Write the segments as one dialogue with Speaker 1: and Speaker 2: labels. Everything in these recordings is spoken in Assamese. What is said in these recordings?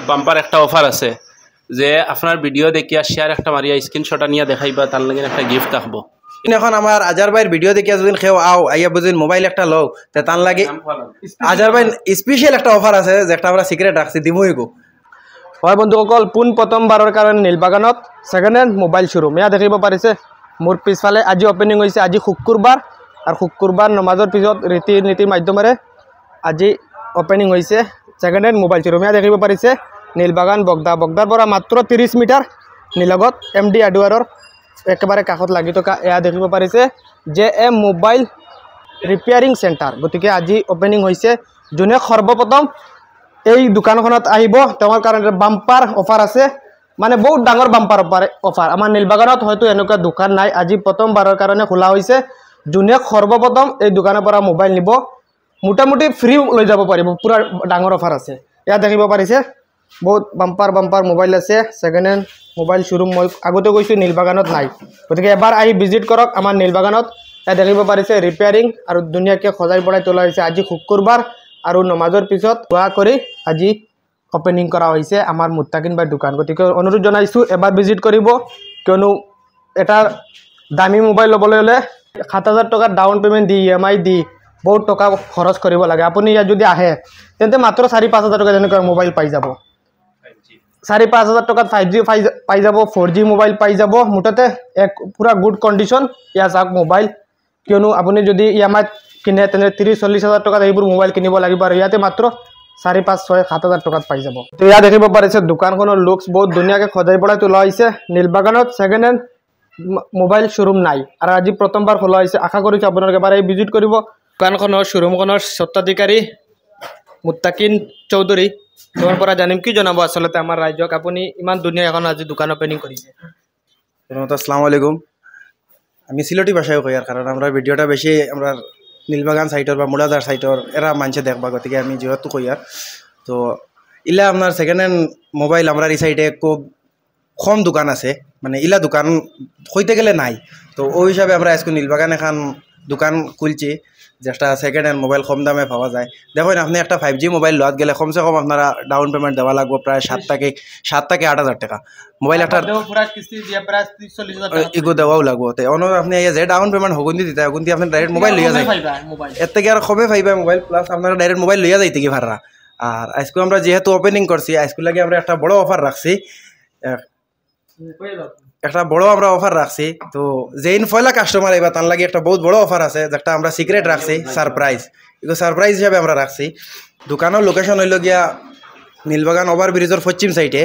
Speaker 1: বাম্পার একটা অফার আছে যে আপনার ভিডিও দেখিয়া শেয়ার একটা মারিয়া স্ক্রিনশট নিয়ে দেখাইবা তার লাগে একটা গিফট থাকবো।
Speaker 2: এখন আমার আজার ভাইয়ের ভিডিও দেখিয়া যদি কেউ আও আইয়া বুঝিন মোবাইল একটা লও তে তার লাগে আজার ভাই স্পেশাল একটা অফার আছে যেটা আমরা সিক্রেট রাখছি দিমই গো।
Speaker 3: হয় বন্ধুসকল পোন প্ৰথমবাৰৰ কাৰণে নীলবাগানত ছেকেণ্ড হেণ্ড মোবাইল শ্বৰুম এয়া দেখিব পাৰিছে মোৰ পিছফালে আজি অপেনিং হৈছে আজি শুক্ৰবাৰ আৰু শুক্ৰবাৰ নমাজৰ পিছত ৰীতি নীতিৰ মাধ্যমেৰে আজি অপেনিং হৈছে ছেকেণ্ড হেণ্ড মোবাইল শ্বৰুম এয়া দেখিব পাৰিছে নীলবাগান বগদাৰ পৰা মাত্ৰ 30 মিটাৰ নিলগত MD হাৰ্ডৱেৰৰ একেবাৰে কাষত লাগি থকা এয়া দেখিব পাৰিছে JM মোবাইল ৰিপেয়াৰিং চেণ্টাৰ। গতিকে আজি অপেনিং হৈছে যোনে সৰ্বপ্ৰথম এই দোকানখনত আহিব তেওঁৰ কাৰণে বাম্পাৰ অফাৰ আছে মানে বহুত ডাঙৰ বাম্পাৰ অফাৰ আমাৰ নীলবাগানত হয়তো এনেকুৱা দোকান নাই আজি প্ৰথমবাৰৰ কাৰণে খোলা হৈছে যোনে সৰ্বপ্ৰথম এই দোকানৰ পৰা মোবাইল নিব মোটামুটি ফ্ৰী লৈ যাব পাৰিব পুৰা ডাঙৰ অফাৰ আছে এয়া দেখিব পাৰিছে বহুত বাম্পাৰ মোবাইল আছে ছেকেণ্ড হেণ্ড মোবাইল শ্বৰুম মই আগতে কৈছোঁ নীলবাগানত নাই গতিকে এবাৰ আহি ভিজিট কৰক আমাৰ নীলবাগানত এয়া দেখিব পাৰিছে ৰিপেয়াৰিং আৰু ধুনীয়াকৈ সজাই পৰাই তোলা হৈছে আজি শুক্ৰবাৰ আৰু নমাজৰ পিছত দোয়া কৰি আজি অপেনিং কৰা হৈছে আমাৰ মুত্তাকিন ভাইৰ দোকান। গতিকে অনুৰোধ জনাইছোঁ এবাৰ ভিজিট কৰিব কিয়নো এটা দামী মোবাইল ল'বলৈ হ'লে 7,000 টকা ডাউন পে'মেণ্ট দি EMI দি বহুত টকা খৰচ কৰিব লাগে। আপুনি ইয়াত যদি আহে তেন্তে মাত্ৰ 4-5 হাজাৰ টকা তেনেকুৱা মোবাইল পাই যাব 4-5 হাজাৰ টকাত 5G পাই যাব 4G মোবাইল পাই যাব মুঠতে এক পুৰা গুড কণ্ডিশ্যন ইয়া চাওক মোবাইল কিয়নো আপুনি যদি EMI কিনে তেনে 30-40 হাজাৰ টকাত এইবোৰ মোবাইল কিনিব লাগিব আৰু ইয়াতে মাত্ৰ 4-5-6-7 হাজাৰ টকাত পাই যাব। তো ইয়াত দেখিব পাৰিছে দোকানখনৰ লুকছ বহুত ধুনীয়াকৈ সজাই পৰাই তোলা হৈছে নীলবাগানত ছেকেণ্ড হেণ্ড মোবাইল শ্বৰুম নাই আৰু আজি প্ৰথমবাৰ খোলা হৈছে আশা কৰিছোঁ আপোনালোকে এবাৰ এই ভিজিট কৰিব। দোকানখনৰ শ্বৰুমখনৰ স্বত্বাধিকাৰী মুত্তাকিন চৌধুৰী তেওঁৰ পৰা জানিম কি জনাব আচলতে আমাৰ ৰাইজক আপুনি ইমান ধুনীয়া এখন আজি দোকান অপেনিং কৰিছে।
Speaker 2: আসসালামু আলাইকুম আমি সিলেটি ভাষায় কই আর কারণ আমরা ভিডিওটা বেশি আমরা নীলবাগান সাইটর বা মুড়াদার সাইটর এরা মানুষে দেখবা গতিকে আমি যেহেতু কই আর তো ইলা আপনার সেকেন্ড হ্যান্ড মোবাইল আমরা এই সাইডে খুব কম দোকান আছে মানে ইলা দোকান হইতে গেলে নাই তো ওই হিসাবে আমরা আজকে নীলবাগান এখন দোকান খুলছি যেটা সেকেন্ড হ্যান্ড মোবাইল কম দামে পাওয়া যায়। দেখুন আপনি একটা 5G মোবাইল লোয়াত গেলে কমসে কম আপনারা ডাউন পেমেন্ট দেওয়া লাগবে প্রায় 7 থেকে 8 হাজার টাকা মোবাইল একটা এগো দেওয়াও লাগবো তো অন্য আপনি যে ডাউন পেমেন্ট হগুন্দি দিতে হগুন্দি আপনি ডাইরেক্ট মোবাইল লইয়া যায় এর থেকে আর কমে পাইবা মোবাইল প্লাস আপনারা ডাইরেক্ট মোবাইল লইয়া যাইতে কি ভাড়া। আর আজকে আমরা যেহেতু ওপেনিং করছি আজকে লাগে আমরা একটা বড় অফার রাখছি একটা বড় আমরা অফার রাখছি তো যেইন পয়লা কাস্টমার আইবা তার লাগে একটা বহুত বড় অফার আছে যেটা আমরা সিক্রেট রাখছি সারপ্রাইজ এগুলো সারপ্রাইজ হিসাবে আমরা রাখছি। দোকানের লোকেশন হইল গিয়া নীলবাগান ওভারব্রিজের পশ্চিম সাইডে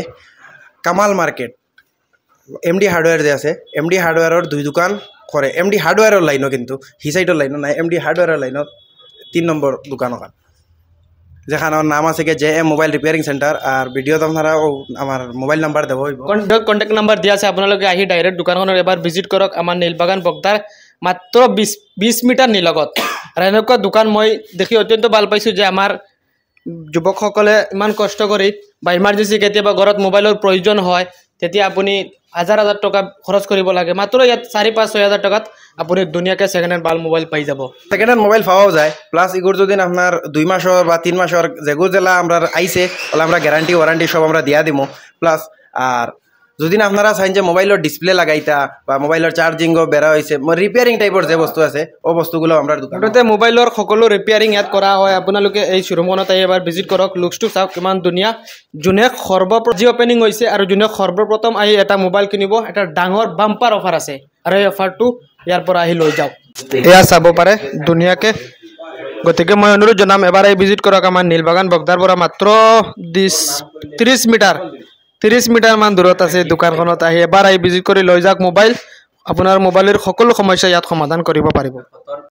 Speaker 2: কামাল মার্কেট MD হার্ডওয়্যার যে আছে MD হার্ডওয়্যারের 2 দোকান করে MD হার্ডওয়্যারের লাইনও কিন্তু হি সাইডের লাইনও নাই MD হার্ডওয়্যারের লাইনত 3 নম্বর দোকান ওখান যেখানের নাম আছে কি JM মোবাইল রিপেয়ারিং সেন্টার আর ভিডিওত আপনারা আমার মোবাইল নাম্বার দেব হইব
Speaker 3: কন্ট্যাক্ট নাম্বার দিয়া আছে আপোনালোকে আহি ডাইরেক্ট দোকানখনৰ এবাৰ ভিজিট কৰক আমাৰ নীলবাগান বগদাৰ মাত্ৰ 20 মিটাৰ নিলগত আৰু এনেকুৱা দোকান মই দেখি অত্যন্ত ভাল পাইছোঁ যে আমাৰ যুৱকসকলে ইমান কষ্ট কৰি বা ইমাৰ্জেঞ্চি কেতিয়াবা ঘৰত মোবাইলৰ প্ৰয়োজন হয় তেতিয়া আপুনি হাজাৰ টকা খৰচ কৰিব লাগে মাত্ৰ ইয়াত 4-5-6 হাজাৰ টকাত আপুনি ধুনীয়াকৈ ছেকেণ্ড হেণ্ড ভাল মোবাইল পাই যাব।
Speaker 2: সেকেন্ড হ্যান্ড মোবাইল পাওয়াও যায় প্লাস এগুলো যদি আপনার 2 মাসের বা 3 মাসের যেগুলো জেলা আমরা আইসে তাহলে আমরা গ্যারান্টি ওয়ারেন্টি সব আমরা দিয়া দিব প্লাস আর যদি আপনারা চাইন যে মোবাইলের ডিসপ্লে লাগাইতা বা মোবাইলের চার্জিংও বেড়া হয়েছে রিপেয়ারিং টাইপের যে বস্তু আছে ও বস্তুগুলো আমরা
Speaker 3: দোকানতে মোবাইলের সকলো রিপেয়ারিং ইয়াত কৰা হয় আপোনালোকে এই শ্বৰুমখনত আহি এবাৰ ভিজিট কৰক লুকছটো চাওক কিমান ধুনীয়া যোনে সৰ্বপ্ৰথম অপেনিং হৈছে আৰু যোনে সৰ্বপ্ৰথম আহি এটা মোবাইল কিনিব এটা ডাঙৰ বাম্পাৰ অফাৰ আছে আৰু এই অফাৰটো ইয়াৰ পৰা আহি লৈ যাওক এয়া চাব পাৰে ধুনীয়াকৈ। গতিকে মই অনুৰোধ জনাম এবাৰ আহি ভিজিট কৰক আমাৰ নীলবাগান বগদাৰ পৰা মাত্ৰ 30 মিটাৰ মান দূৰত আছে দোকানখনত আহি এবাৰ আহি ভিজিট কৰি লৈ যাওক মোবাইল আপোনাৰ মোবাইলৰ সকলো সমস্যা ইয়াত সমাধান কৰিব পাৰিব।